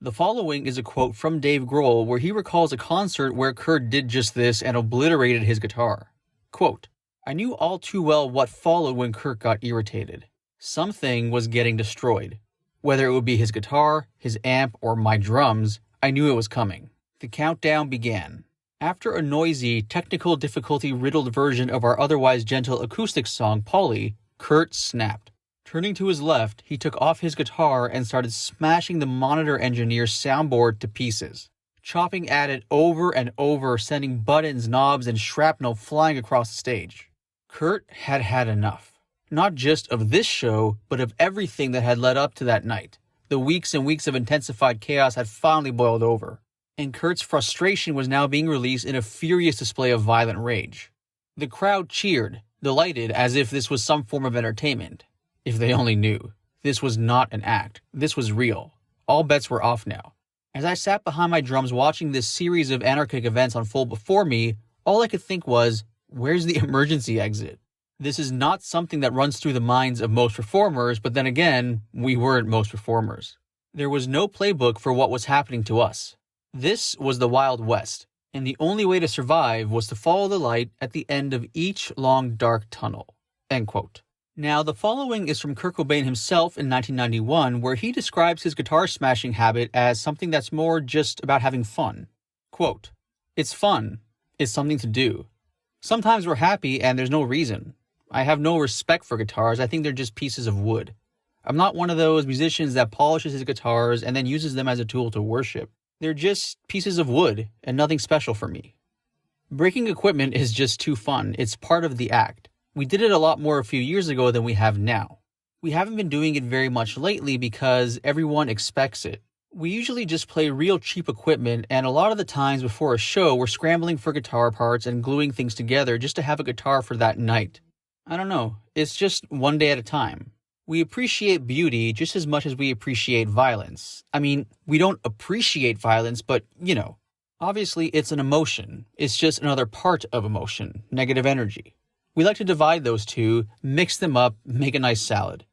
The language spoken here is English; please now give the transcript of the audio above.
The following is a quote from Dave Grohl where he recalls a concert where Kurt did just this and obliterated his guitar. Quote, "I knew all too well what followed when Kurt got irritated. Something was getting destroyed. Whether it would be his guitar, his amp, or my drums, I knew it was coming. The countdown began. After a noisy, technical difficulty-riddled version of our otherwise gentle acoustic song, Polly, Kurt snapped. Turning to his left, he took off his guitar and started smashing the monitor engineer's soundboard to pieces, chopping at it over and over, sending buttons, knobs, and shrapnel flying across the stage. Kurt had had enough. Not just of this show, but of everything that had led up to that night. The weeks and weeks of intensified chaos had finally boiled over, and Kurt's frustration was now being released in a furious display of violent rage. The crowd cheered, delighted as if this was some form of entertainment. If they only knew. This was not an act. This was real. All bets were off now. As I sat behind my drums watching this series of anarchic events unfold before me, all I could think was, where's the emergency exit? This is not something that runs through the minds of most performers, but then again, we weren't most performers. There was no playbook for what was happening to us. This was the Wild West, and the only way to survive was to follow the light at the end of each long dark tunnel." End quote. Now, the following is from Kurt Cobain himself in 1991, where he describes his guitar smashing habit as something that's more just about having fun. Quote, "It's fun. It's something to do. Sometimes we're happy and there's no reason. I have no respect for guitars. I think they're just pieces of wood. I'm not one of those musicians that polishes his guitars and then uses them as a tool to worship. They're just pieces of wood and nothing special for me. Breaking equipment is just too fun. It's part of the act. We did it a lot more a few years ago than we have now. We haven't been doing it very much lately because everyone expects it. We usually just play real cheap equipment, and a lot of the times before a show we're scrambling for guitar parts and gluing things together just to have a guitar for that night. I don't know, it's just one day at a time. We appreciate beauty just as much as we appreciate violence. I mean, we don't appreciate violence, but, you know. Obviously, it's an emotion. It's just another part of emotion, negative energy. We like to divide those two, mix them up, make a nice salad.